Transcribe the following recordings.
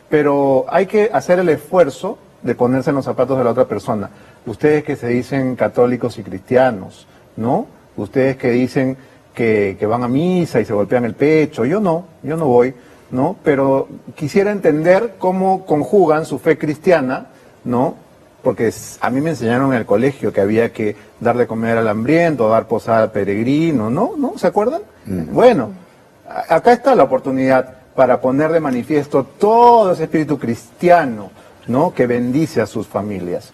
pero hay que hacer el esfuerzo de ponerse en los zapatos de la otra persona. Ustedes que se dicen católicos y cristianos, ¿no? Ustedes que dicen que van a misa y se golpean el pecho, yo no voy, ¿no? Pero quisiera entender cómo conjugan su fe cristiana, ¿no? Porque a mí me enseñaron en el colegio que había que dar de comer al hambriento, dar posada al peregrino, ¿no? ¿No? ¿Se acuerdan? Bueno, acá está la oportunidad para poner de manifiesto todo ese espíritu cristiano, ¿no? Que bendice a sus familias.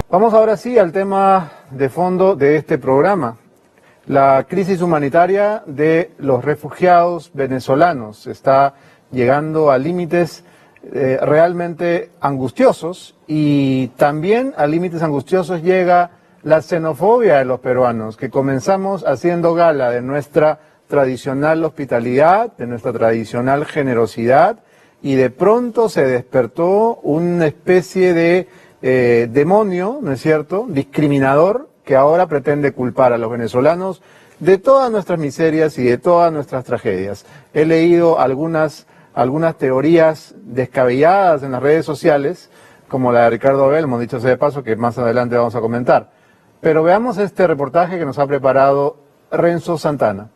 Vamos ahora sí al tema de fondo de este programa. La crisis humanitaria de los refugiados venezolanos está llegando a límites realmente angustiosos, y también a límites angustiosos llega la xenofobia de los peruanos, que comenzamos haciendo gala de nuestra tradicional hospitalidad, de nuestra tradicional generosidad, y de pronto se despertó una especie de demonio, ¿no es cierto?, discriminador, que ahora pretende culpar a los venezolanos de todas nuestras miserias y de todas nuestras tragedias. He leído algunas teorías descabelladas en las redes sociales, como la de Ricardo Belmont, dicho sea de paso, que más adelante vamos a comentar. Pero veamos este reportaje que nos ha preparado Renzo Santana.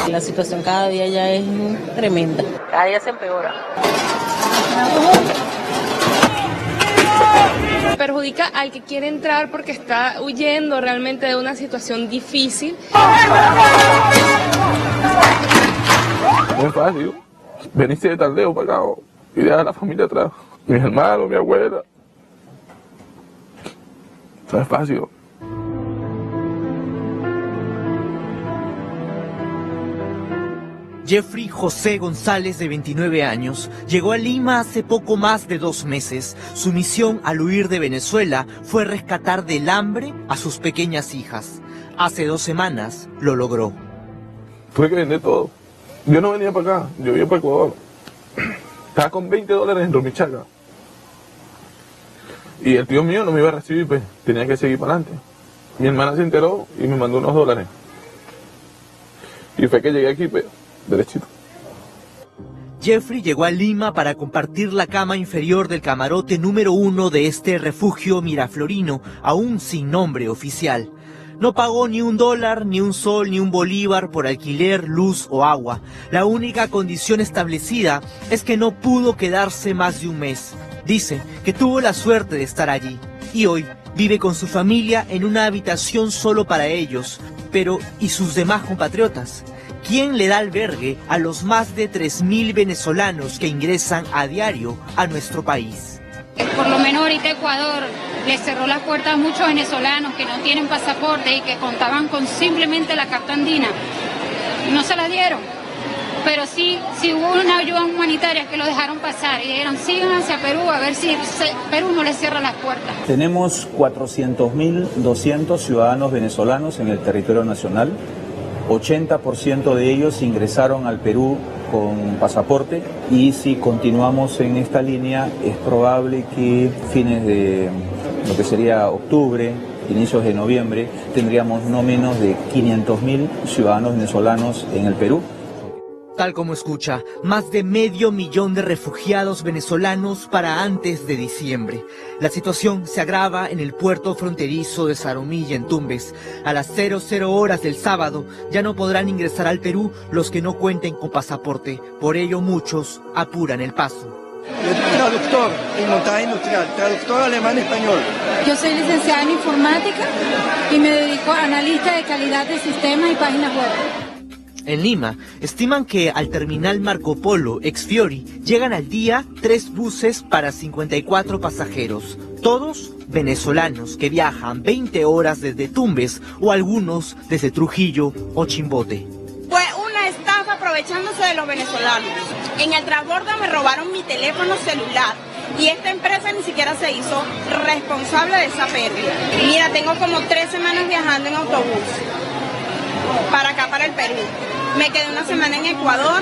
La situación cada día ya es tremenda. Cada día se empeora. Perjudica al que quiere entrar porque está huyendo realmente de una situación difícil. No es fácil. Veniste de tan lejos para acá y dejar a la familia atrás. Mis hermanos, mi abuela. No es fácil. Jeffrey José González, de 29 años, llegó a Lima hace poco más de 2 meses. Su misión al huir de Venezuela fue rescatar del hambre a sus pequeñas hijas. Hace 2 semanas lo logró. Tuve que vender todo. Yo no venía para acá, yo iba para Ecuador. Estaba con $20 en Romichaca. Y el tío mío no me iba a recibir, pues tenía que seguir para adelante. Mi hermana se enteró y me mandó unos $. Y fue que llegué aquí, pues, derechito. Jeffrey llegó a Lima para compartir la cama inferior del camarote número 1 de este refugio miraflorino, aún sin nombre oficial. No pagó ni $1, ni un sol, ni un bolívar por alquiler, luz o agua. La única condición establecida es que no pudo quedarse más de un mes. Dice que tuvo la suerte de estar allí y hoy vive con su familia en una habitación solo para ellos. Pero, ¿y sus demás compatriotas? ¿Quién le da albergue a los más de 3.000 venezolanos que ingresan a diario a nuestro país? Por lo menos ahorita Ecuador le cerró las puertas a muchos venezolanos que no tienen pasaporte y que contaban con simplemente la carta andina. No se la dieron, pero sí hubo una ayuda humanitaria que lo dejaron pasar y dijeron sigan hacia Perú a ver si Perú no les cierra las puertas. Tenemos 400.200 ciudadanos venezolanos en el territorio nacional. 80% de ellos ingresaron al Perú con pasaporte y si continuamos en esta línea es probable que fines de lo que sería octubre, inicios de noviembre, tendríamos no menos de 500.000 ciudadanos venezolanos en el Perú. Tal como escucha, más de 500.000 de refugiados venezolanos para antes de diciembre. La situación se agrava en el puerto fronterizo de Zarumilla, en Tumbes. A las 00 horas del sábado ya no podrán ingresar al Perú los que no cuenten con pasaporte. Por ello muchos apuran el paso. Traductor en montaje industrial, traductor alemán-español. Yo soy licenciada en informática y me dedico a analista de calidad de sistemas y páginas web. En Lima, estiman que al terminal Marco Polo ex-Fiori llegan al día 3 buses para 54 pasajeros, todos venezolanos que viajan 20 horas desde Tumbes o algunos desde Trujillo o Chimbote. Fue una estafa aprovechándose de los venezolanos. En el transbordo me robaron mi teléfono celular y esta empresa ni siquiera se hizo responsable de esa pérdida. Mira, tengo como 3 semanas viajando en autobús para acá, para el Perú. Me quedé una semana en Ecuador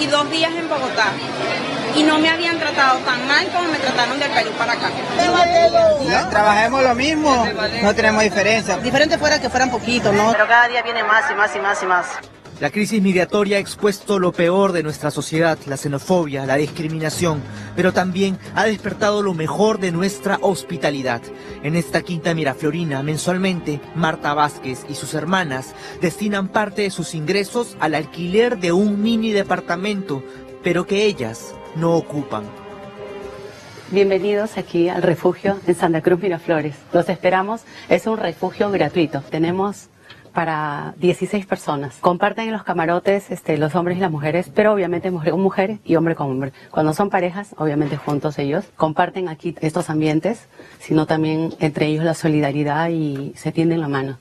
y 2 días en Bogotá. Y no me habían tratado tan mal como me trataron del Perú para acá. Trabajemos lo mismo, no tenemos diferencia. Diferente fuera que fueran poquitos, ¿no? Pero cada día viene más y más y más y más. La crisis migratoria ha expuesto lo peor de nuestra sociedad, la xenofobia, la discriminación, pero también ha despertado lo mejor de nuestra hospitalidad. En esta quinta miraflorina, mensualmente, Marta Vázquez y sus hermanas destinan parte de sus ingresos al alquiler de un mini departamento, pero que ellas no ocupan. Bienvenidos aquí al refugio en Santa Cruz Miraflores. Los esperamos, es un refugio gratuito. Tenemos para 16 personas. Comparten en los camarotes los hombres y las mujeres, pero obviamente mujer con mujer y hombre con hombre. Cuando son parejas, obviamente juntos ellos, comparten aquí estos ambientes, sino también entre ellos la solidaridad y se tienden la mano.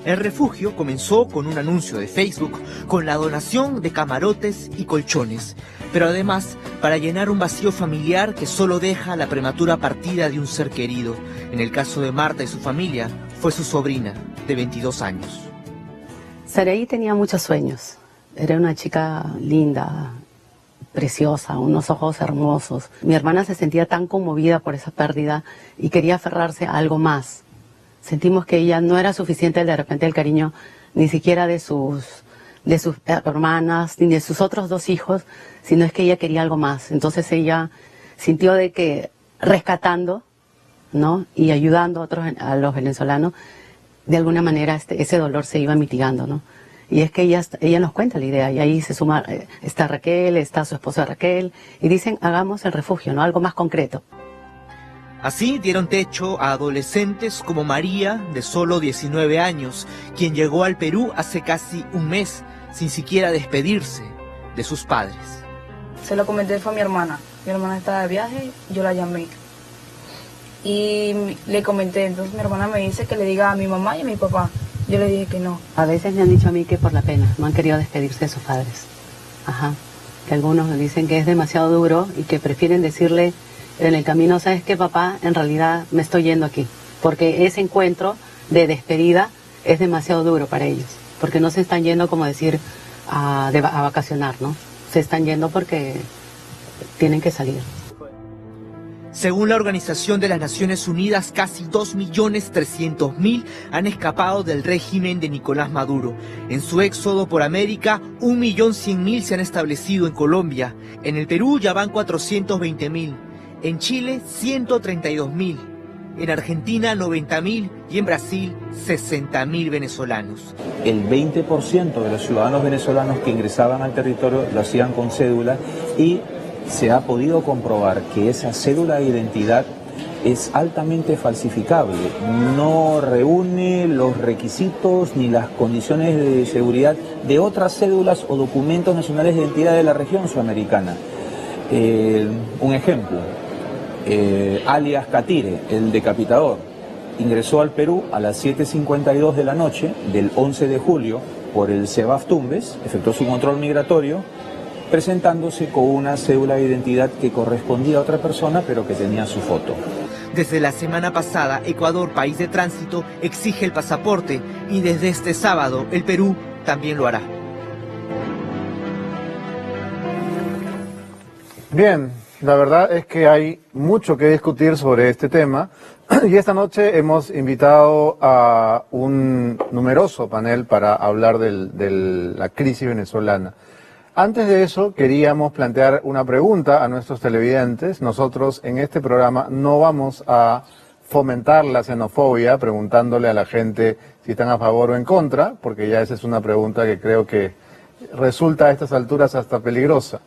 El refugio comenzó con un anuncio de Facebook, con la donación de camarotes y colchones, pero además para llenar un vacío familiar que solo deja la prematura partida de un ser querido. En el caso de Marta y su familia, fue su sobrina, de 22 años. Saraí tenía muchos sueños. Era una chica linda, preciosa, unos ojos hermosos. Mi hermana se sentía tan conmovida por esa pérdida y quería aferrarse a algo más. Sentimos que ella no era suficiente de repente el cariño ni siquiera de sus hermanas ni de sus otros 2 hijos, sino es que ella quería algo más. Entonces ella sintió de que rescatando, ¿no?, y ayudando a los venezolanos, de alguna manera ese dolor se iba mitigando, ¿no? Y es que ella nos cuenta la idea, y ahí se suma, está Raquel, está su esposa Raquel, y dicen, hagamos el refugio, ¿no?, algo más concreto. Así dieron techo a adolescentes como María, de solo 19 años, quien llegó al Perú hace casi un mes, sin siquiera despedirse de sus padres. Se lo comenté, fue a mi hermana estaba de viaje, yo la llamé. Y le comenté, entonces mi hermana me dice que le diga a mi mamá y a mi papá. Yo le dije que no. A veces me han dicho a mí que por la pena, no han querido despedirse de sus padres. Ajá. Que algunos me dicen que es demasiado duro y que prefieren decirle en el camino, ¿sabes qué, papá? En realidad me estoy yendo aquí. Porque ese encuentro de despedida es demasiado duro para ellos. Porque no se están yendo, como decir, a vacacionar, ¿no? Se están yendo porque tienen que salir. Según la Organización de las Naciones Unidas, casi 2.300.000 han escapado del régimen de Nicolás Maduro. En su éxodo por América, 1.100.000 se han establecido en Colombia. En el Perú ya van 420.000. En Chile, 132.000. En Argentina, 90.000. Y en Brasil, 60.000 venezolanos. El 20% de los ciudadanos venezolanos que ingresaban al territorio lo hacían con cédula y se ha podido comprobar que esa cédula de identidad es altamente falsificable, no reúne los requisitos ni las condiciones de seguridad de otras cédulas o documentos nacionales de identidad de la región sudamericana. Un ejemplo, alias Catire, el decapitador, ingresó al Perú a las 7:52 de la noche del 11 de julio por el CEBAF Tumbes, efectuó su control migratorio, presentándose con una cédula de identidad que correspondía a otra persona, pero que tenía su foto. Desde la semana pasada, Ecuador, país de tránsito, exige el pasaporte y desde este sábado el Perú también lo hará. Bien, la verdad es que hay mucho que discutir sobre este tema y esta noche hemos invitado a un numeroso panel para hablar de la crisis venezolana. Antes de eso, queríamos plantear una pregunta a nuestros televidentes. Nosotros en este programa no vamos a fomentar la xenofobia preguntándole a la gente si están a favor o en contra, porque ya esa es una pregunta que creo que resulta a estas alturas hasta peligrosa.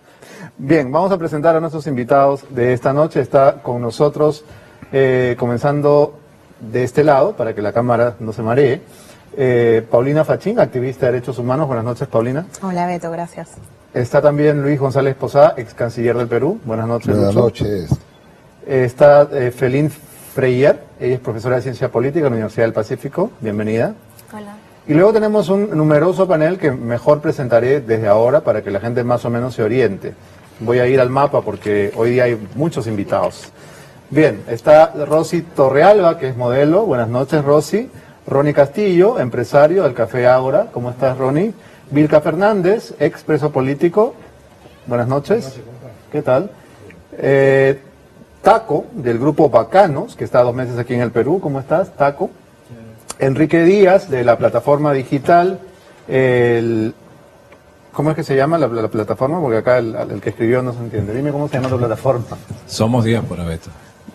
Bien, vamos a presentar a nuestros invitados de esta noche. Está con nosotros, comenzando de este lado, para que la cámara no se maree, Paulina Fachín, activista de derechos humanos. Buenas noches, Paulina. Hola, Beto, gracias. Está también Luis González Posada, ex canciller del Perú. Buenas noches. Buenas Lucho. noches. Está Felín Freyer, ella es profesora de Ciencia Política en la Universidad del Pacífico. Bienvenida. Hola. Y luego tenemos un numeroso panel que mejor presentaré desde ahora para que la gente más o menos se oriente. Voy a ir al mapa porque hoy día hay muchos invitados. Bien, está Rosy Torrealba, que es modelo. Buenas noches, Rosy. Ronnie Castillo, empresario del Café Ágora. ¿Cómo estás, Ronnie? Vilca Fernández, ex preso político. Buenas noches. ¿Qué tal? Taco, del grupo Bacanos, que está 2 meses aquí en el Perú. ¿Cómo estás, Taco? Enrique Díaz, de la plataforma digital. ¿Cómo es que se llama la plataforma? Porque acá el que escribió no se entiende. Dime cómo se llama tu plataforma. Somos Diáspora, Beto.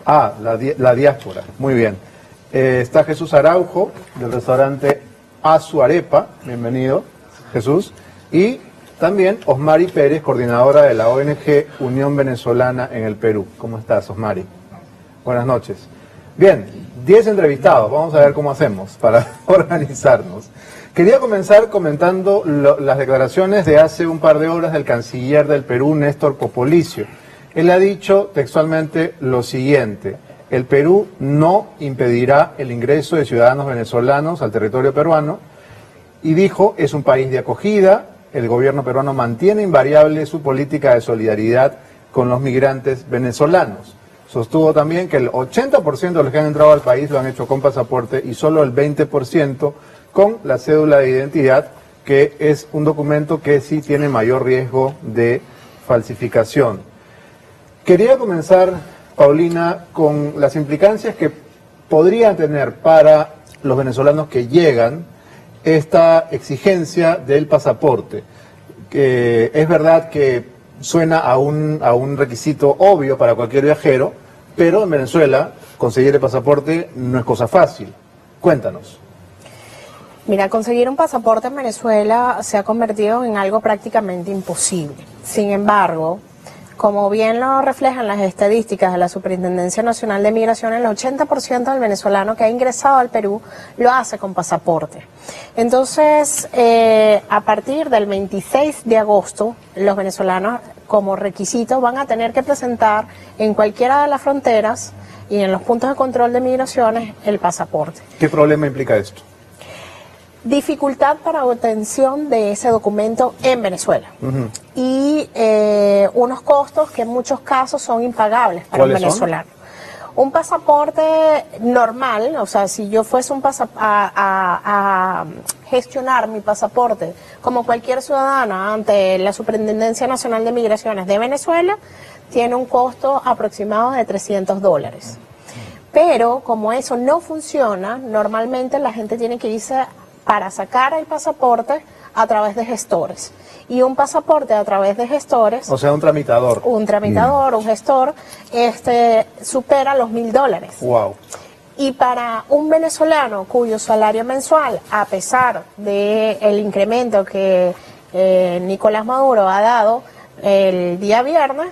Ah, la Diáspora. Muy bien. Está Jesús Araujo, del restaurante Azuarepa. Bienvenido, Jesús. Y también Osmari Pérez, coordinadora de la ONG Unión Venezolana en el Perú. ¿Cómo estás, Osmari? Buenas noches. Bien, 10 entrevistados. Vamos a ver cómo hacemos para organizarnos. Quería comenzar comentando las declaraciones de hace un par de horas del canciller del Perú, Néstor Popolicio. Él ha dicho textualmente lo siguiente: el Perú no impedirá el ingreso de ciudadanos venezolanos al territorio peruano, y dijo, es un país de acogida, el gobierno peruano mantiene invariable su política de solidaridad con los migrantes venezolanos. Sostuvo también que el 80% de los que han entrado al país lo han hecho con pasaporte y solo el 20% con la cédula de identidad, que es un documento que sí tiene mayor riesgo de falsificación. Quería comenzar, Paulina, con las implicancias que podría tener para los venezolanos que llegan esta exigencia del pasaporte. Que es verdad que suena a un requisito obvio para cualquier viajero, pero en Venezuela conseguir el pasaporte no es cosa fácil. Cuéntanos. Mira, conseguir un pasaporte en Venezuela se ha convertido en algo prácticamente imposible. Sin embargo, como bien lo reflejan las estadísticas de la Superintendencia Nacional de Migración, el 80% del venezolano que ha ingresado al Perú lo hace con pasaporte. Entonces, a partir del 26 de agosto, los venezolanos como requisito van a tener que presentar en cualquiera de las fronteras y en los puntos de control de migraciones el pasaporte. ¿Qué problema implica esto? Dificultad para obtención de ese documento en Venezuela. Y unos costos que en muchos casos son impagables para un venezolano. Un pasaporte normal, o sea, si yo fuese a gestionar mi pasaporte como cualquier ciudadana ante la Superintendencia Nacional de Migraciones de Venezuela, tiene un costo aproximado de $300. Pero como eso no funciona, normalmente la gente tiene que irse para sacar el pasaporte a través de gestores. Y un pasaporte a través de gestores... O sea, un tramitador. Un tramitador, un gestor, supera los $1.000. Wow. Y para un venezolano cuyo salario mensual, a pesar del incremento que Nicolás Maduro ha dado el día viernes,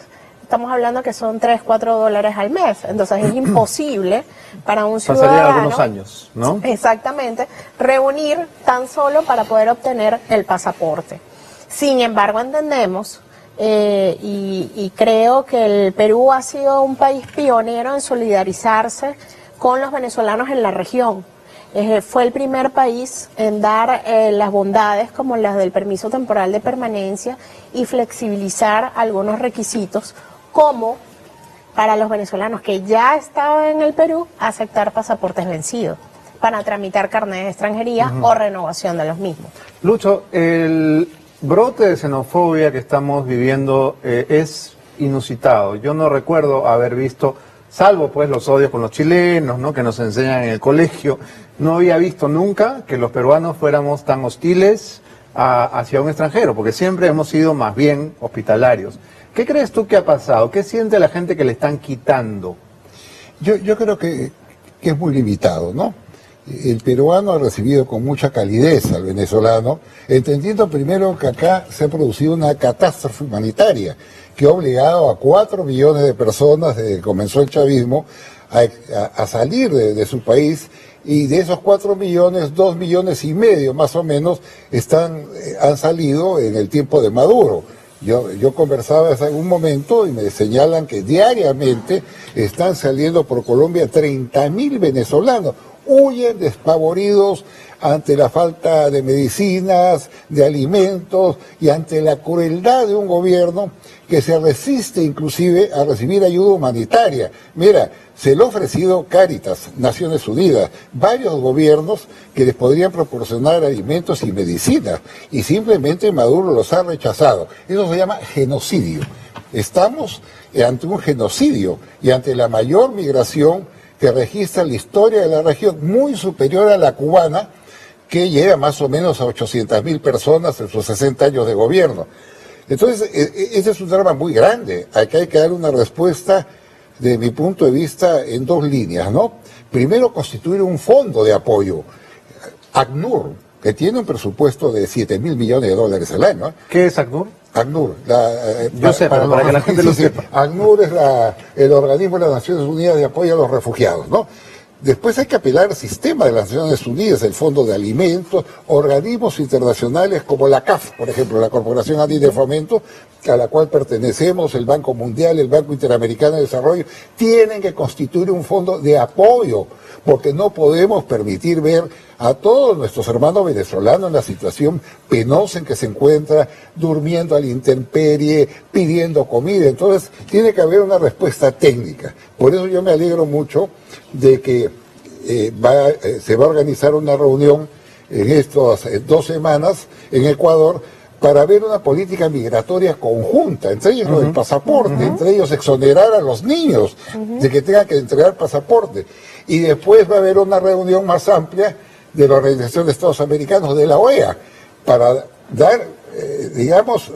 estamos hablando que son 3, 4 dólares al mes. Entonces es imposible para un Pasarían ciudadano, algunos años, ¿no? Exactamente, reunir tan solo para poder obtener el pasaporte. Sin embargo, entendemos y creo que el Perú ha sido un país pionero en solidarizarse con los venezolanos en la región. Fue el primer país en dar las bondades como las del permiso temporal de permanencia y flexibilizar algunos requisitos, como para los venezolanos que ya estaban en el Perú, aceptar pasaportes vencidos para tramitar carnet de extranjería o renovación de los mismos. Lucho, el brote de xenofobia que estamos viviendo es inusitado. Yo no recuerdo haber visto, salvo pues los odios con los chilenos, ¿no?, que nos enseñan en el colegio, no había visto nunca que los peruanos fuéramos tan hostiles hacia un extranjero, porque siempre hemos sido más bien hospitalarios. ¿Qué crees tú que ha pasado? ¿Qué siente la gente que le están quitando? Yo creo que es muy limitado, ¿no? El peruano ha recibido con mucha calidez al venezolano, entendiendo primero que acá se ha producido una catástrofe humanitaria que ha obligado a 4 millones de personas desde que comenzó el chavismo a salir de su país, y de esos 4 millones, 2,5 millones más o menos han salido en el tiempo de Maduro. Yo conversaba hace algún momento y me señalan que diariamente están saliendo por Colombia 30.000 venezolanos. Huyen despavoridos ante la falta de medicinas, de alimentos y ante la crueldad de un gobierno que se resiste inclusive a recibir ayuda humanitaria. Mira, se le ha ofrecido Cáritas, Naciones Unidas, varios gobiernos que les podrían proporcionar alimentos y medicinas, y simplemente Maduro los ha rechazado. Eso se llama genocidio. Estamos ante un genocidio y ante la mayor migración que registra la historia de la región, muy superior a la cubana, que llega más o menos a 800.000 personas en sus 60 años de gobierno. Entonces, ese es un drama muy grande. Aquí hay que dar una respuesta, de mi punto de vista, en 2 líneas, ¿no? Primero, constituir un fondo de apoyo. ACNUR, que tiene un presupuesto de 7.000 millones de dólares al año. ¿Qué es ACNUR? ACNUR. Yo sé, para que la gente lo sepa. ACNUR es el organismo de las Naciones Unidas de apoyo a los refugiados, ¿no? Después hay que apelar al sistema de las Naciones Unidas, el Fondo de Alimentos, organismos internacionales como la CAF, por ejemplo, la Corporación Andina de Fomento, a la cual pertenecemos, el Banco Mundial, el Banco Interamericano de Desarrollo, tienen que constituir un fondo de apoyo, porque no podemos permitir ver a todos nuestros hermanos venezolanos en la situación penosa en que se encuentra, durmiendo a la intemperie, pidiendo comida. Entonces, tiene que haber una respuesta técnica. Por eso yo me alegro mucho de que se va a organizar una reunión en estas 2 semanas en Ecuador para ver una política migratoria conjunta, entre ellos lo del pasaporte, entre ellos exonerar a los niños de que tengan que entregar pasaporte. Y después va a haber una reunión más amplia de la Organización de Estados Americanos, de la OEA, para dar, digamos,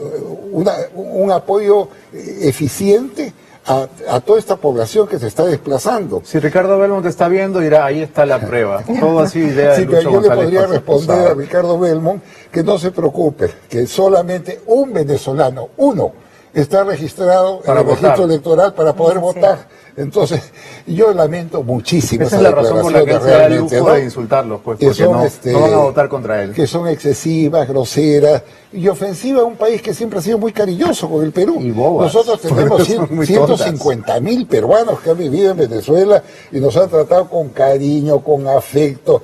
un apoyo eficiente a toda esta población que se está desplazando. Si Ricardo Belmont está viendo, dirá, ahí está la prueba. Todo así idea de Sí, Lucho pero yo González le podría Paz. responder a Ricardo Belmont que no se preocupe, que solamente un venezolano, uno, está registrado en el registro electoral para poder votar. Entonces, yo lamento muchísimo esa es la razón por la que él se da el lujo de insultarlos, pues, porque no van a votar contra él. Que son excesivas, groseras y ofensivas a un país que siempre ha sido muy cariñoso con el Perú. Y bobas. Nosotros tenemos 150.000 peruanos que han vivido en Venezuela y nos han tratado con cariño, con afecto,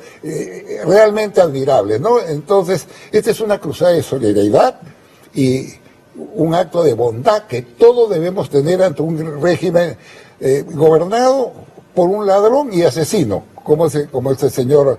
realmente admirable, ¿no? Entonces, esta es una cruzada de solidaridad y un acto de bondad que todos debemos tener ante un régimen gobernado por un ladrón y asesino, como este señor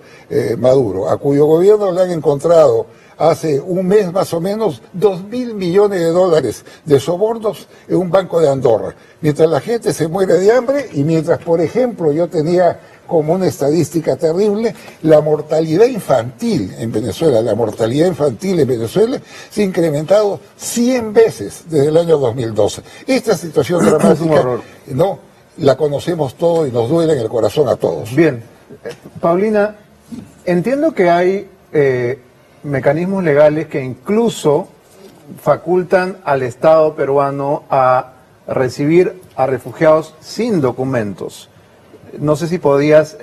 Maduro, a cuyo gobierno le han encontrado hace un mes más o menos 2.000 millones de dólares de sobornos en un banco de Andorra, mientras la gente se muere de hambre y mientras, por ejemplo, yo tenía como una estadística terrible, la mortalidad infantil en Venezuela, se ha incrementado 100 veces desde el año 2012. Esta situación dramática, ¿no?, la conocemos todos y nos duele en el corazón a todos. Bien, Paulina, entiendo que hay mecanismos legales que incluso facultan al Estado peruano a recibir a refugiados sin documentos. No sé si podías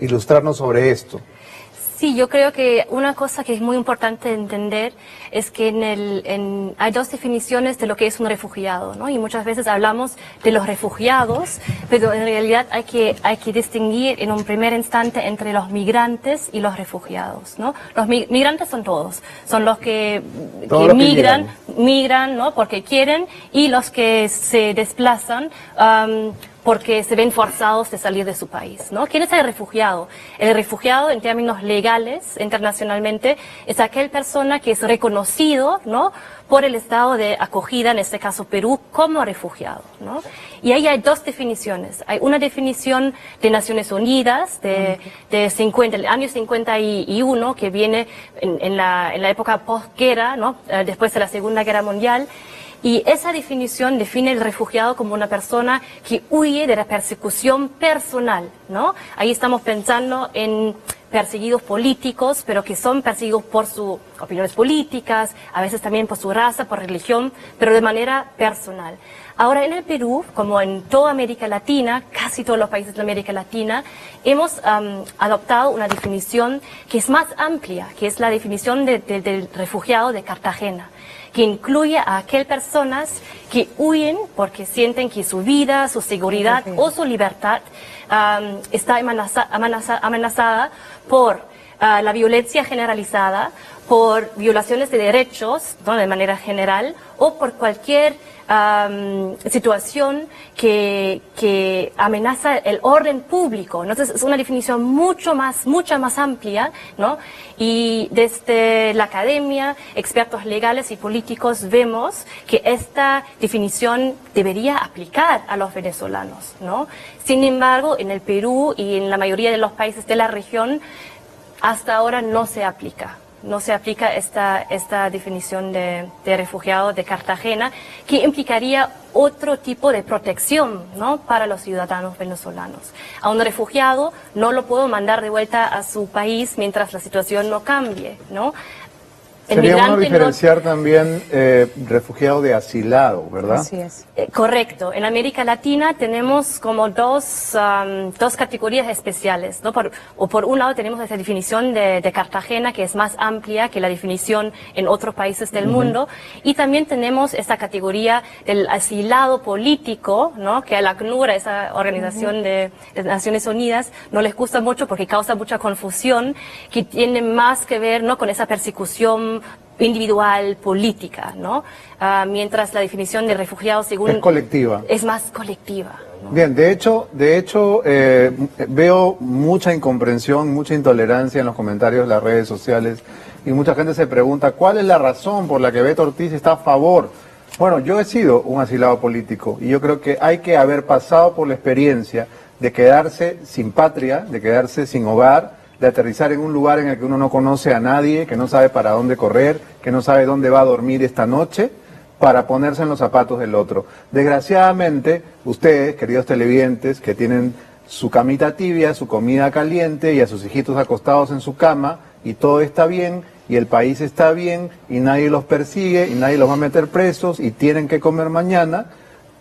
ilustrarnos sobre esto. Sí, yo creo que una cosa que es muy importante entender es que hay dos definiciones de lo que es un refugiado, ¿no? Y muchas veces hablamos de los refugiados, pero en realidad hay que distinguir en un primer instante entre los migrantes y los refugiados, ¿no? Los migrantes son todos, son los que migran, ¿no? Porque quieren, y los que se desplazan porque se ven forzados de salir de su país, ¿no? ¿Quién es el refugiado? El refugiado, en términos legales, internacionalmente, es aquella persona que es reconocido, ¿no?, por el estado de acogida, en este caso Perú, como refugiado, ¿no? Y ahí hay dos definiciones. Hay una definición de Naciones Unidas del año 51, que viene en la época postguerra, ¿no?, después de la Segunda Guerra Mundial. Y esa definición define el refugiado como una persona que huye de la persecución personal, ¿no? Ahí estamos pensando en perseguidos políticos, pero que son perseguidos por sus opiniones políticas, a veces también por su raza, por religión, pero de manera personal. Ahora, en el Perú, como en toda América Latina, casi todos los países de América Latina, hemos adoptado una definición que es más amplia, que es la definición del refugiado de Cartagena, que incluye a aquellas personas que huyen porque sienten que su vida, su seguridad o su libertad está amenazada por la violencia generalizada, por violaciones de derechos, ¿no?, de manera general, o por cualquier situación que amenaza el orden público. Entonces es una definición mucha más amplia, ¿no? Y desde la academia, expertos legales y políticos vemos que esta definición debería aplicar a los venezolanos, ¿no? Sin embargo, en el Perú y en la mayoría de los países de la región, hasta ahora no se aplica. No se aplica esta definición de refugiado de Cartagena, que implicaría otro tipo de protección, ¿no?, para los ciudadanos venezolanos. A un refugiado no lo puedo mandar de vuelta a su país mientras la situación no cambie, ¿no? Sería bueno diferenciar también refugiado de asilado, ¿verdad? Así es. Correcto. En América Latina tenemos como dos categorías especiales, ¿no? Por un lado tenemos esa definición de Cartagena, que es más amplia que la definición en otros países del mundo, y también tenemos esta categoría del asilado político, ¿no?, que a la ACNUR, esa organización de Naciones Unidas, no les gusta mucho porque causa mucha confusión, que tiene más que ver, ¿no?, con esa persecución individual, política, ¿no? Mientras la definición de refugiado, según... Es colectiva. Es más colectiva, ¿no? Bien, de hecho veo mucha incomprensión, mucha intolerancia en los comentarios de las redes sociales, y mucha gente se pregunta, ¿cuál es la razón por la que Beto Ortiz está a favor? Bueno, yo he sido un asilado político, y yo creo que hay que haber pasado por la experiencia de quedarse sin patria, de quedarse sin hogar, de aterrizar en un lugar en el que uno no conoce a nadie, que no sabe para dónde correr, que no sabe dónde va a dormir esta noche, para ponerse en los zapatos del otro. Desgraciadamente, ustedes, queridos televidentes, que tienen su camita tibia, su comida caliente y a sus hijitos acostados en su cama, y todo está bien, y el país está bien, y nadie los persigue, y nadie los va a meter presos, y tienen que comer mañana,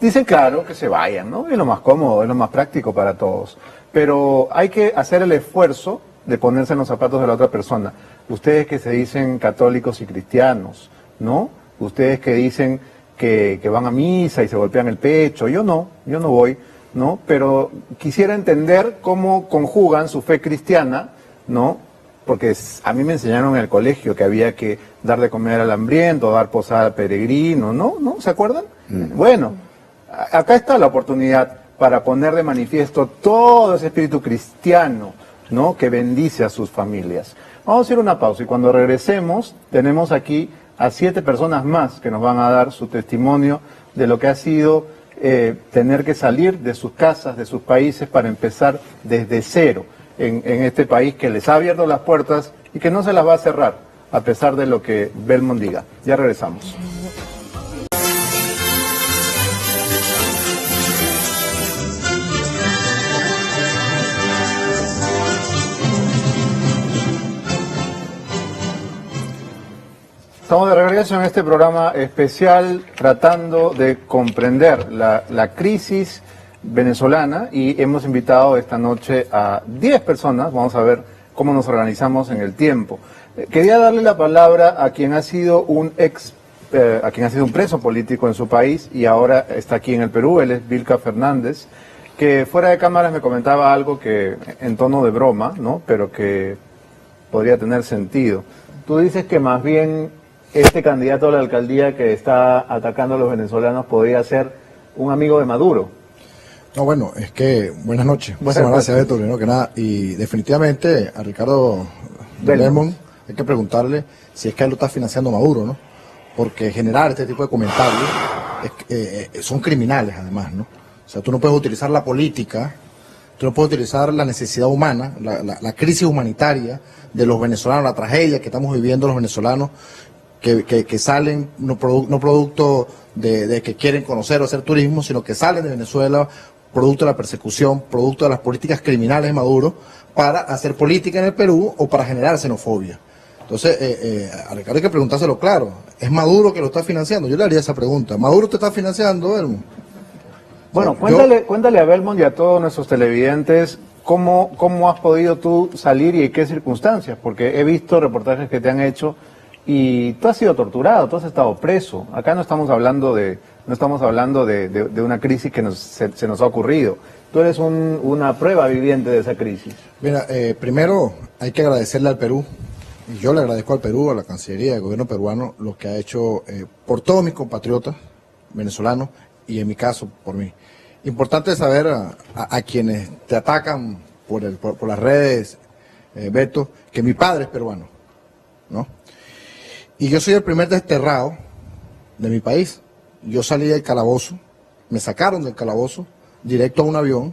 dicen, claro, que se vayan, ¿no? Es lo más cómodo, es lo más práctico para todos. Pero hay que hacer el esfuerzo de ponerse en los zapatos de la otra persona. Ustedes que se dicen católicos y cristianos, ¿no? Ustedes que dicen que van a misa y se golpean el pecho, yo no voy, ¿no? Pero quisiera entender cómo conjugan su fe cristiana, ¿no? Porque a mí me enseñaron en el colegio que había que dar de comer al hambriento, dar posada al peregrino, ¿no? ¿Se acuerdan? Bueno, acá está la oportunidad para poner de manifiesto todo ese espíritu cristiano, ¿no?, que bendice a sus familias. Vamos a hacer una pausa y cuando regresemos tenemos aquí a 7 personas más que nos van a dar su testimonio de lo que ha sido tener que salir de sus casas, de sus países, para empezar desde cero en este país que les ha abierto las puertas y que no se las va a cerrar a pesar de lo que Belmont diga. Ya regresamos. Estamos de regreso en este programa especial tratando de comprender la crisis venezolana y hemos invitado esta noche a 10 personas. Vamos a ver cómo nos organizamos en el tiempo. Quería darle la palabra a quien ha sido un preso político en su país y ahora está aquí en el Perú. Él es Vilca Fernández, que fuera de cámaras me comentaba algo que en tono de broma, ¿no? Pero que podría tener sentido. Tú dices que más bien este candidato a la alcaldía que está atacando a los venezolanos podría ser un amigo de Maduro. No, bueno, es que, buenas noches. Muchas gracias, Beto, primero que nada. Y definitivamente a Ricardo Belmont hay que preguntarle si es que él lo está financiando Maduro, ¿no? Porque generar este tipo de comentarios son criminales, además, ¿no? O sea, tú no puedes utilizar la política, tú no puedes utilizar la necesidad humana, la crisis humanitaria de los venezolanos, la tragedia que estamos viviendo los venezolanos, que salen no producto de que quieren conocer o hacer turismo, sino que salen de Venezuela producto de la persecución, producto de las políticas criminales de Maduro, para hacer política en el Perú o para generar xenofobia. Entonces, a Ricardo hay que preguntárselo claro. ¿Es Maduro que lo está financiando? Yo le haría esa pregunta. ¿Maduro te está financiando, Belmont? Bueno, cuéntale a Belmont y a todos nuestros televidentes cómo has podido tú salir y en qué circunstancias, porque he visto reportajes que te han hecho y tú has sido torturado, tú has estado preso. Acá no estamos hablando de una crisis que se nos ha ocurrido. Tú eres una prueba viviente de esa crisis. Mira, primero hay que agradecerle al Perú, y yo le agradezco al Perú, a la Cancillería, al gobierno peruano, lo que ha hecho por todos mis compatriotas venezolanos y en mi caso por mí. Importante saber a quienes te atacan por las redes, Beto, que mi padre es peruano, ¿no? Y yo soy el primer desterrado de mi país. Yo salí del calabozo, me sacaron del calabozo, directo a un avión,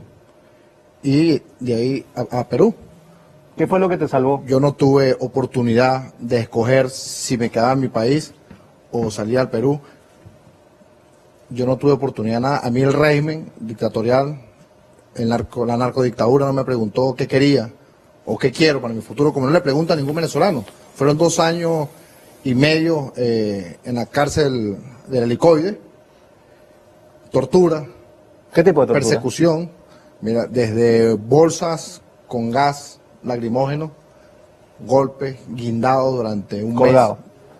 y de ahí a Perú. ¿Qué fue lo que te salvó? Yo no tuve oportunidad de escoger si me quedaba en mi país o salía al Perú. Yo no tuve oportunidad de nada. A mí el régimen dictatorial, la narcodictadura no me preguntó qué quería o qué quiero para mi futuro, como no le pregunta a ningún venezolano. Fueron 2 años y medio en la cárcel del Helicoide, tortura. ¿Qué tipo de tortura? Persecución, mira, desde bolsas con gas lacrimógeno, golpes, guindados durante un mes.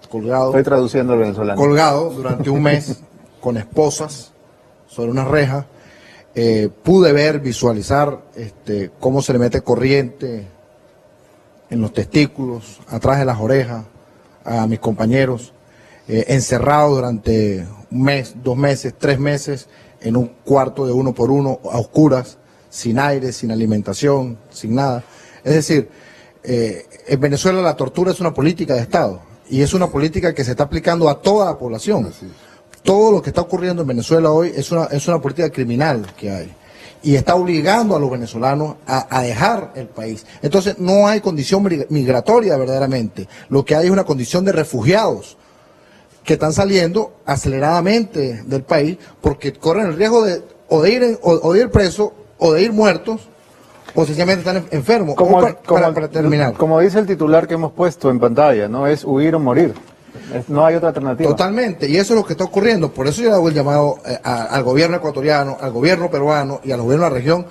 Colgado. Estoy traduciendo al venezolano. Colgado durante un mes con esposas sobre una reja. Pude ver, visualizar cómo se le mete corriente en los testículos, atrás de las orejas, a mis compañeros, encerrados durante 1 mes, 2 meses, 3 meses, en un cuarto de 1 por 1, a oscuras, sin aire, sin alimentación, sin nada. Es decir, en Venezuela la tortura es una política de Estado, y es una política que se está aplicando a toda la población. Todo lo que está ocurriendo en Venezuela hoy es una política criminal que hay. Y está obligando a los venezolanos a dejar el país. Entonces no hay condición migratoria verdaderamente. Lo que hay es una condición de refugiados que están saliendo aceleradamente del país porque corren el riesgo de ir presos o de ir muertos o sencillamente están enfermos. Para terminar. Como dice el titular que hemos puesto en pantalla, ¿no? Es huir o morir. No hay otra alternativa. Totalmente, y eso es lo que está ocurriendo. Por eso yo hago el llamado al gobierno ecuatoriano, al gobierno peruano y a los gobiernos de la región.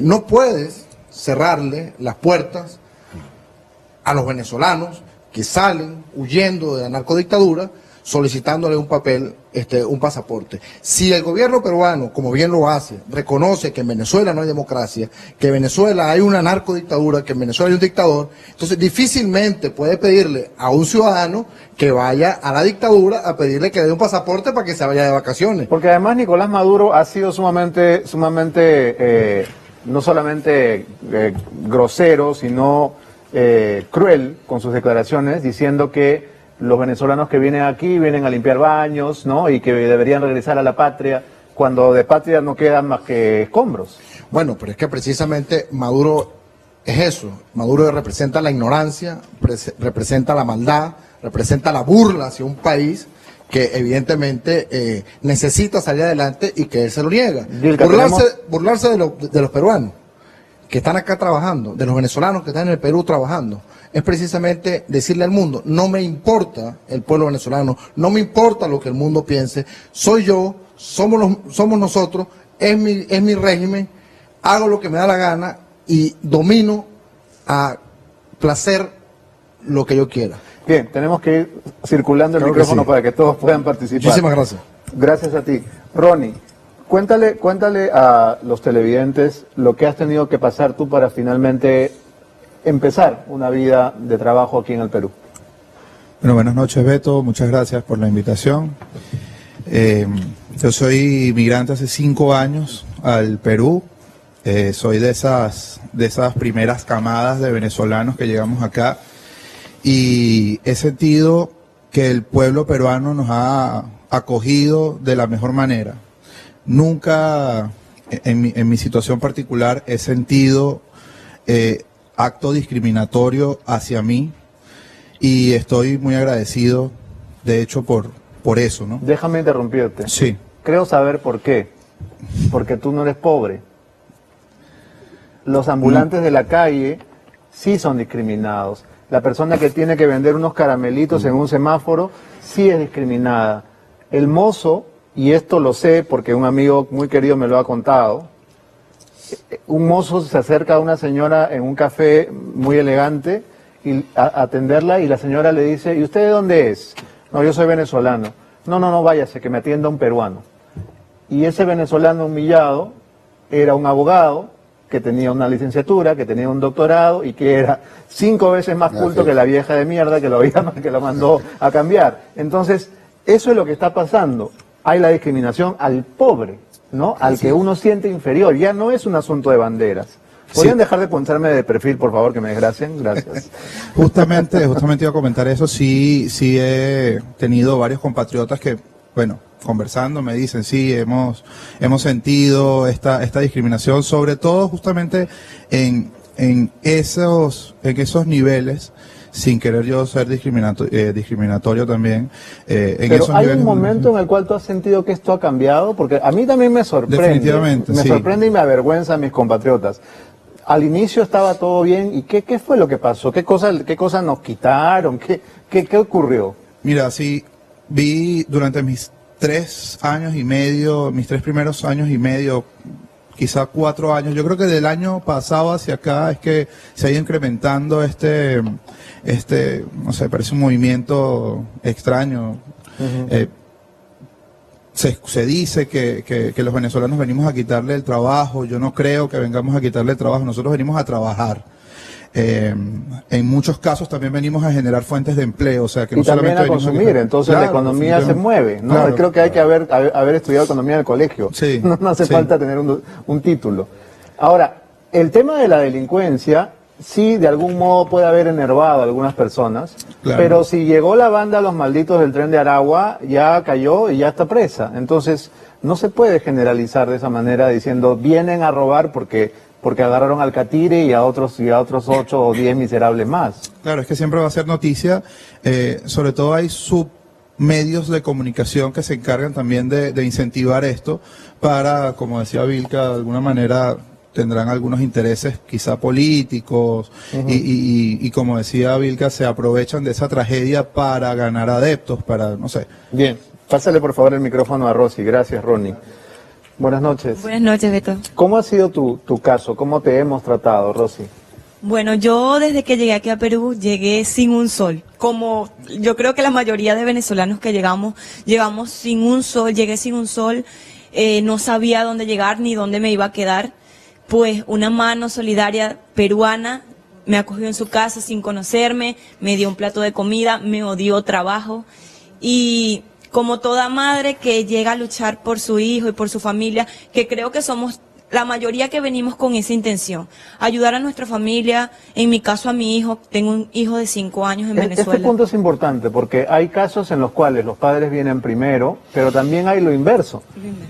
No puedes cerrarle las puertas a los venezolanos que salen huyendo de la narcodictadura solicitándole un papel, un pasaporte. Si el gobierno peruano, como bien lo hace, reconoce que en Venezuela no hay democracia, que en Venezuela hay una narcodictadura, que en Venezuela hay un dictador, entonces difícilmente puede pedirle a un ciudadano que vaya a la dictadura a pedirle que le dé un pasaporte para que se vaya de vacaciones. Porque además Nicolás Maduro ha sido sumamente no solamente grosero, sino cruel con sus declaraciones, diciendo que los venezolanos que vienen aquí vienen a limpiar baños, ¿no? Y que deberían regresar a la patria, cuando de patria no quedan más que escombros. Bueno, pero es que precisamente Maduro es eso. Maduro representa la ignorancia, representa la maldad, representa la burla hacia un país que evidentemente necesita salir adelante y que él se lo niega. Burlarse de los peruanos, que están acá trabajando, de los venezolanos que están en el Perú trabajando, es precisamente decirle al mundo, no me importa el pueblo venezolano, no me importa lo que el mundo piense, soy yo, somos nosotros, es mi régimen, hago lo que me da la gana y domino a placer lo que yo quiera. Bien, tenemos que ir circulando el micrófono para que todos puedan participar. Muchísimas gracias. Gracias a ti. Ronnie, cuéntale a los televidentes lo que has tenido que pasar tú para finalmente empezar una vida de trabajo aquí en el Perú. Bueno, buenas noches, Beto. Muchas gracias por la invitación. Yo soy migrante hace 5 años al Perú. Soy de esas primeras camadas de venezolanos que llegamos acá y he sentido que el pueblo peruano nos ha acogido de la mejor manera. Nunca en mi situación particular he sentido acto discriminatorio hacia mí y estoy muy agradecido, de hecho, por eso, ¿no? Déjame interrumpirte. Sí. Creo saber por qué. Porque tú no eres pobre. Los ambulantes de la calle sí son discriminados. La persona que tiene que vender unos caramelitos en un semáforo sí es discriminada. El mozo, y esto lo sé porque un amigo muy querido me lo ha contado, un mozo se acerca a una señora en un café muy elegante y a atenderla y la señora le dice, ¿y usted de dónde es? No, yo soy venezolano. No, váyase, que me atienda un peruano. Y ese venezolano humillado era un abogado que tenía una licenciatura, que tenía un doctorado y que era 5 veces más culto que la vieja de mierda que lo mandó a cambiar. Entonces, eso es lo que está pasando. Hay la discriminación al pobre, ¿no? Al que uno siente inferior. Ya no es un asunto de banderas. ¿Podrían dejar de ponerme de perfil, por favor, que me desgracien? Gracias. Justamente iba a comentar eso. Sí he tenido varios compatriotas que, bueno, conversando me dicen, sí, hemos sentido esta discriminación, sobre todo justamente en esos niveles, sin querer yo ser discriminatorio también. Pero hay un momento en el cual tú has sentido que esto ha cambiado, porque a mí también me sorprende. Definitivamente, me sorprende y me avergüenza a mis compatriotas. Al inicio estaba todo bien, ¿y qué fue lo que pasó? ¿Qué cosas nos quitaron? ¿Qué ocurrió? Mira, sí, vi durante mis 3 años y medio, mis 3 primeros años y medio, quizá 4 años, yo creo que del año pasado hacia acá es que se ha ido incrementando no sé, parece un movimiento extraño. Se dice que los venezolanos venimos a quitarle el trabajo. Yo no creo que vengamos a quitarle el trabajo, nosotros venimos a trabajar. En muchos casos también venimos a generar fuentes de empleo, o sea que no también solamente a consumir, entonces la economía se mueve, ¿no? Claro, creo que hay que haber estudiado economía en el colegio, sí, no hace falta tener un título. Ahora, el tema de la delincuencia sí de algún modo puede haber enervado a algunas personas, pero si llegó la banda Los Malditos del Tren de Aragua, ya cayó y ya está presa. Entonces no se puede generalizar de esa manera diciendo vienen a robar porque agarraron al catire y a otros 8 o 10 miserables más. Claro, es que siempre va a ser noticia, sobre todo hay submedios de comunicación que se encargan también de incentivar esto para, como decía Vilca, de alguna manera tendrán algunos intereses quizá políticos y como decía Vilca, se aprovechan de esa tragedia para ganar adeptos, para, no sé. Bien, pásale por favor el micrófono a Rosy. Gracias, Ronnie. Buenas noches. Buenas noches, Beto. ¿Cómo ha sido tu caso? ¿Cómo te hemos tratado, Rosy? Bueno, yo desde que llegué aquí a Perú llegué sin un sol. Como yo creo que la mayoría de venezolanos que llegamos sin un sol, llegué sin un sol, no sabía dónde llegar ni dónde me iba a quedar. Pues una mano solidaria peruana me acogió en su casa sin conocerme, me dio un plato de comida, me dio trabajo y como toda madre que llega a luchar por su hijo y por su familia, que creo que somos la mayoría que venimos con esa intención, ayudar a nuestra familia, en mi caso a mi hijo, tengo un hijo de 5 años en Venezuela. Este punto es importante porque hay casos en los cuales los padres vienen primero, pero también hay lo inverso.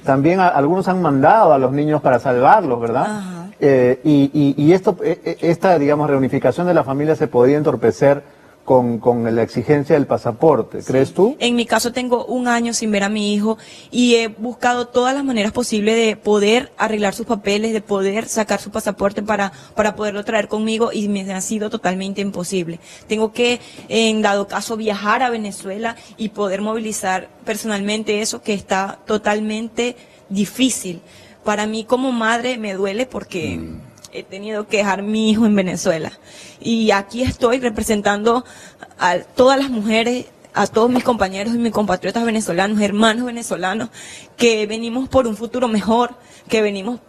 También algunos han mandado a los niños para salvarlos, ¿verdad? Esta, digamos, reunificación de la familia se podría entorpecer con la exigencia del pasaporte, ¿crees tú? En mi caso tengo 1 año sin ver a mi hijo y he buscado todas las maneras posibles de poder arreglar sus papeles, de poder sacar su pasaporte para poderlo traer conmigo y me ha sido totalmente imposible. Tengo que, en dado caso, viajar a Venezuela y poder movilizar personalmente eso que está totalmente difícil. Para mí como madre me duele porque he tenido que dejar a mi hijo en Venezuela. Y aquí estoy representando a todas las mujeres, a todos mis compañeros y mis compatriotas venezolanos, hermanos venezolanos, que venimos por un futuro mejor, que venimos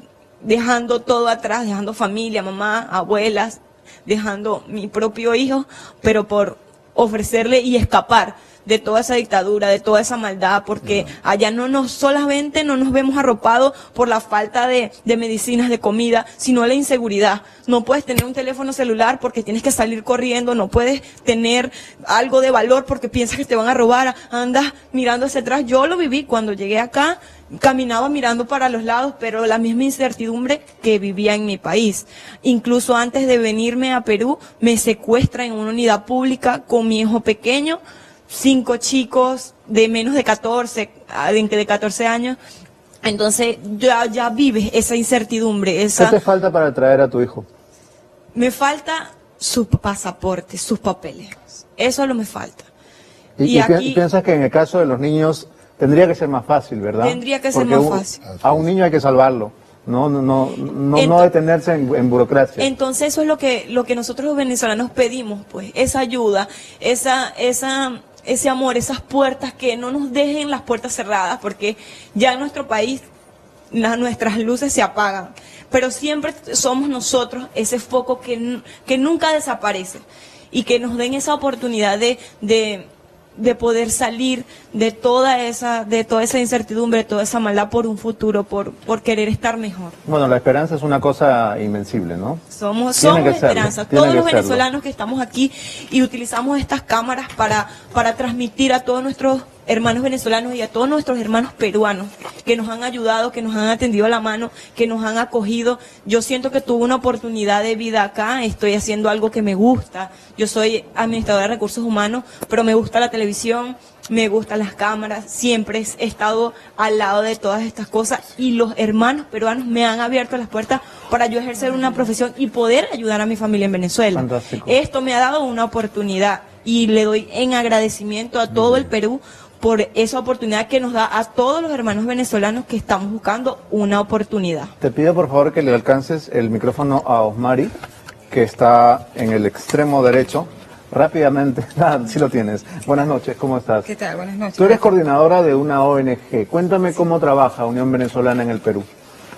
dejando todo atrás, dejando familia, mamá, abuelas, dejando mi propio hijo, pero por ofrecerle y escapar de toda esa dictadura, de toda esa maldad, porque allá solamente no nos vemos arropados por la falta de medicinas, de comida, sino la inseguridad. No puedes tener un teléfono celular porque tienes que salir corriendo, no puedes tener algo de valor porque piensas que te van a robar, andas mirando hacia atrás. Yo lo viví cuando llegué acá, caminaba mirando para los lados, pero la misma incertidumbre que vivía en mi país. Incluso antes de venirme a Perú, me secuestran en una unidad pública con mi hijo pequeño, 5 chicos de menos de 14, de 14 años. Entonces ya vives esa incertidumbre. ¿Qué te falta para traer a tu hijo? Me falta su pasaporte, sus papeles. Eso lo me falta. ¿Y aquí, piensas que en el caso de los niños tendría que ser más fácil, verdad? Tendría que ser más fácil. A un niño hay que salvarlo. No detenerse en burocracia. Entonces eso es lo que nosotros los venezolanos pedimos, pues, esa ayuda, ese amor, esas puertas, que no nos dejen las puertas cerradas, porque ya en nuestro país nuestras luces se apagan, pero siempre somos nosotros ese foco que nunca desaparece, y que nos den esa oportunidad de poder salir de toda esa incertidumbre, de toda esa maldad, por un futuro, por querer estar mejor. Bueno, la esperanza es una cosa invencible, ¿no? Somos esperanza. Todos los venezolanos que estamos aquí y utilizamos estas cámaras para transmitir a todos nuestros hermanos venezolanos y a todos nuestros hermanos peruanos que nos han ayudado, que nos han atendido la mano, que nos han acogido. Yo siento que tuve una oportunidad de vida acá, estoy haciendo algo que me gusta. Yo soy administradora de recursos humanos, pero me gusta la televisión, me gustan las cámaras, siempre he estado al lado de todas estas cosas, y los hermanos peruanos me han abierto las puertas para yo ejercer una profesión y poder ayudar a mi familia en Venezuela. Fantástico. Esto me ha dado una oportunidad y le doy en agradecimiento a todo el Perú por esa oportunidad que nos da a todos los hermanos venezolanos que estamos buscando una oportunidad. Te pido por favor que le alcances el micrófono a Osmari, que está en el extremo derecho. Rápidamente, sí lo tienes. Buenas noches, ¿cómo estás? ¿Qué tal? Buenas noches. Tú eres coordinadora de una ONG. Cuéntame cómo trabaja Unión Venezolana en el Perú.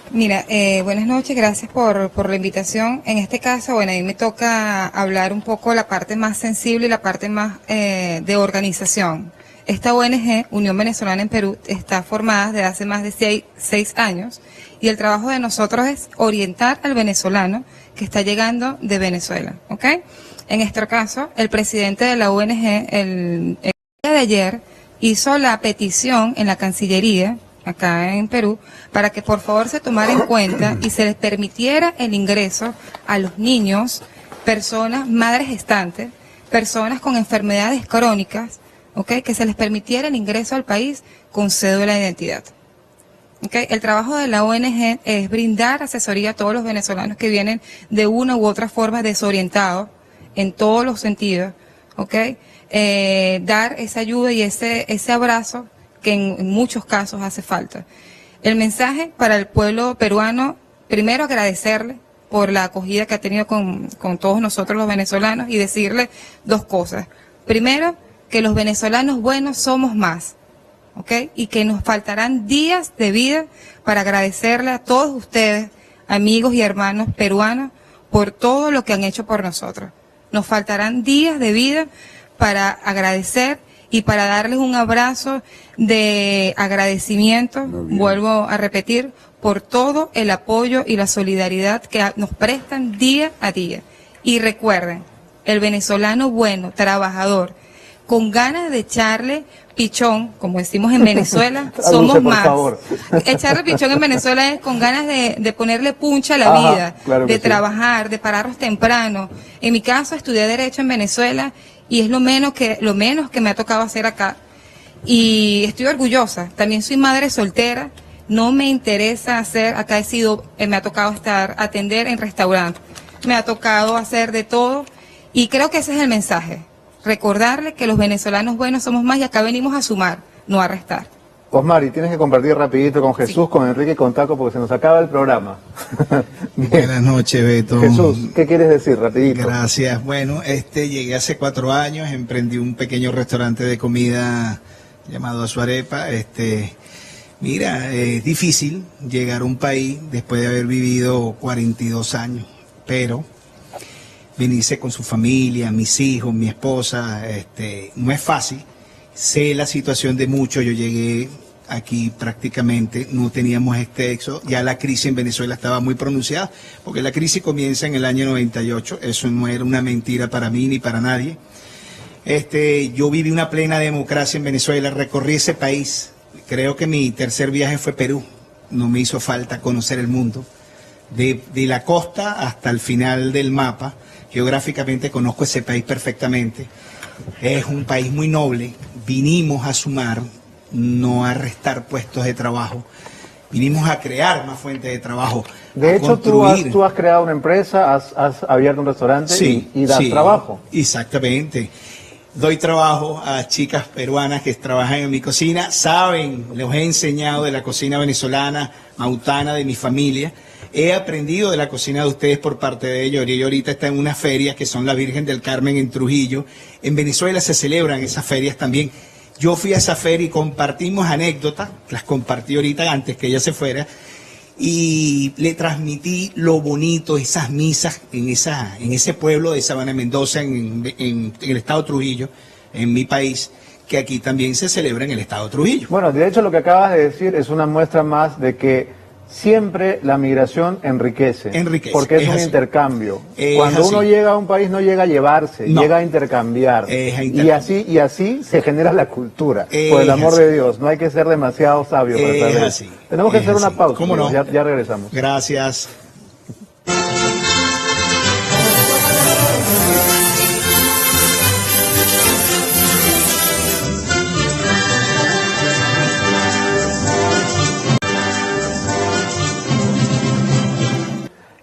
Mira, buenas noches, gracias por la invitación. En este caso, bueno, a mí me toca hablar un poco la parte más sensible y la parte más de organización. Esta ONG, Unión Venezolana en Perú, está formada desde hace más de 6 años, y el trabajo de nosotros es orientar al venezolano que está llegando de Venezuela, ¿ok? En este caso, el presidente de la ONG, el día de ayer, hizo la petición en la Cancillería, acá en Perú, para que por favor se tomara en cuenta y se les permitiera el ingreso a los niños, personas, madres gestantes, personas con enfermedades crónicas, ¿okay? Que se les permitiera el ingreso al país con cédula de identidad. ¿Okay? El trabajo de la ONG es brindar asesoría a todos los venezolanos que vienen de una u otra forma desorientados en todos los sentidos, ¿okay? Dar esa ayuda y ese abrazo que en muchos casos hace falta. El mensaje para el pueblo peruano, primero agradecerle por la acogida que ha tenido con todos nosotros los venezolanos, y decirle 2 cosas. Primero, que los venezolanos buenos somos más, ¿ok? Y que nos faltarán días de vida para agradecerle a todos ustedes, amigos y hermanos peruanos, por todo lo que han hecho por nosotros. Nos faltarán días de vida para agradecer y para darles un abrazo de agradecimiento, vuelvo a repetir, por todo el apoyo y la solidaridad que nos prestan día a día. Y recuerden, el venezolano bueno, trabajador, con ganas de echarle pichón, como decimos en Venezuela, somos más. Echarle pichón en Venezuela es con ganas de ponerle puncha a la vida, claro, de trabajar, de pararnos temprano. En mi caso, estudié Derecho en Venezuela y es lo menos que me ha tocado hacer acá. Y estoy orgullosa. También soy madre soltera. No me interesa hacer, acá me ha tocado atender en restaurantes. Me ha tocado hacer de todo. Y creo que ese es el mensaje. Recordarle que los venezolanos buenos somos más y acá venimos a sumar, no a restar. Osmari, tienes que compartir rapidito con Jesús, con Enrique y con Taco porque se nos acaba el programa. Buenas noches, Beto. Jesús, ¿qué quieres decir rapidito? Gracias. Bueno, llegué hace 4 años, emprendí un pequeño restaurante de comida llamado Azuarepa. Mira, es difícil llegar a un país después de haber vivido 42 años, pero venirse con su familia, mis hijos, mi esposa, no es fácil. Sé la situación de muchos, yo llegué aquí prácticamente, no teníamos este éxodo, ya la crisis en Venezuela estaba muy pronunciada, porque la crisis comienza en el año 98, eso no era una mentira para mí ni para nadie. Yo viví una plena democracia en Venezuela, recorrí ese país, creo que mi tercer viaje fue Perú, no me hizo falta conocer el mundo, de la costa hasta el final del mapa, geográficamente conozco ese país perfectamente, es un país muy noble, vinimos a sumar, no a restar puestos de trabajo, vinimos a crear más fuentes de trabajo. De hecho, tú has creado una empresa, has abierto un restaurante y das trabajo. Exactamente. Doy trabajo a chicas peruanas que trabajan en mi cocina, saben, les he enseñado de la cocina venezolana, mautana, de mi familia. He aprendido de la cocina de ustedes por parte de ellos. Yo ahorita está en una feria que son la Virgen del Carmen en Trujillo. En Venezuela se celebran esas ferias también. Yo fui a esa feria y compartimos anécdotas, las compartí ahorita antes que ella se fuera, y le transmití lo bonito, esas misas en ese pueblo de Sabana Mendoza, en el estado de Trujillo, en mi país, que aquí también se celebra en el estado de Trujillo. Bueno, de hecho lo que acabas de decir es una muestra más de que siempre la migración enriquece, porque es un intercambio. Cuando uno llega a un país no llega a llevarse, llega a intercambiar. Y así se genera la cultura. Por el amor de Dios, no hay que ser demasiado sabio para saber eso. Tenemos que hacer una pausa. ¿Cómo no? Ya regresamos. Gracias.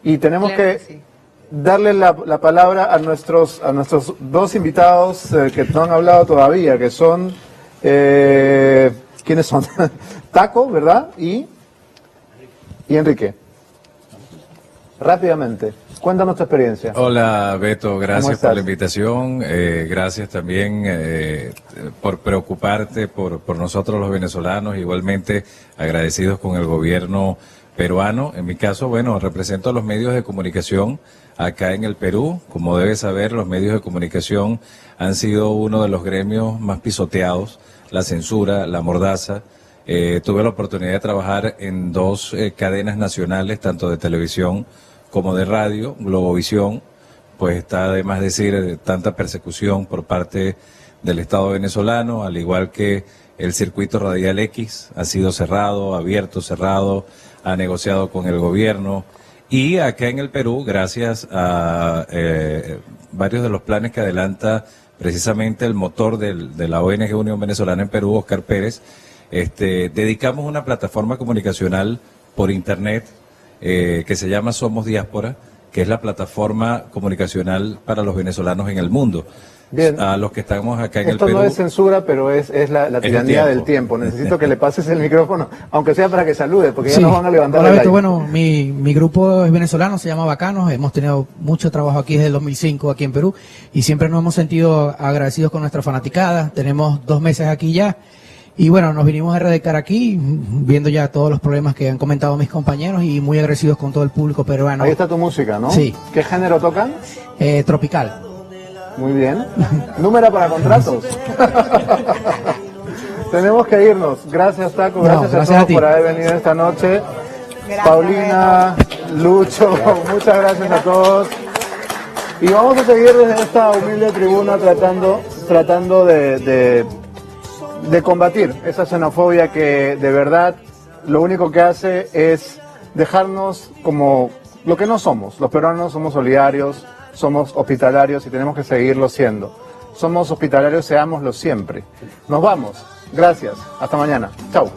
Y tenemos que darle la palabra a nuestros 2 invitados que no han hablado todavía, que son, ¿quiénes son? Taco, ¿verdad? Y Enrique. Rápidamente, cuéntanos tu experiencia. Hola Beto, gracias por la invitación, gracias también por preocuparte por nosotros los venezolanos, igualmente agradecidos con el gobierno peruano. En mi caso, bueno, represento a los medios de comunicación acá en el Perú. Como debes saber, los medios de comunicación han sido uno de los gremios más pisoteados, la censura, la mordaza. Tuve la oportunidad de trabajar en 2 cadenas nacionales, tanto de televisión como de radio, Globovisión, pues está de más decir tanta persecución por parte del Estado venezolano, al igual que el circuito radial X ha sido cerrado, abierto, cerrado, ha negociado con el gobierno. Y acá en el Perú, gracias a varios de los planes que adelanta precisamente el motor de la ONG Unión Venezolana en Perú, Oscar Pérez, dedicamos una plataforma comunicacional por internet que se llama Somos Diáspora, que es la plataforma comunicacional para los venezolanos en el mundo. Bien. A los que estamos acá en el Perú. Esto no es censura, pero es la tiranía del tiempo. Necesito que le pases el micrófono, aunque sea para que salude, porque ya nos van a levantar. Hola, Beto. Bueno, mi grupo es venezolano, se llama Bacanos. Hemos tenido mucho trabajo aquí desde el 2005 aquí en Perú y siempre nos hemos sentido agradecidos con nuestra fanaticada. Tenemos 2 meses aquí ya. Y bueno, nos vinimos a erradicar aquí, viendo ya todos los problemas que han comentado mis compañeros y muy agradecidos con todo el público peruano. Ahí está tu música, ¿no? Sí. ¿Qué género tocan? Tropical. Muy bien. ¿Número para contratos? Tenemos que irnos. Gracias, Taco. Gracias a todos por haber venido esta noche. Gracias, Paulina, Lucho, muchas gracias a todos. Y vamos a seguir desde esta humilde tribuna tratando de combatir esa xenofobia que de verdad lo único que hace es dejarnos como lo que no somos. Los peruanos somos solidarios, somos hospitalarios y tenemos que seguirlo siendo. Somos hospitalarios, seámoslo siempre. Nos vamos. Gracias. Hasta mañana. Chau.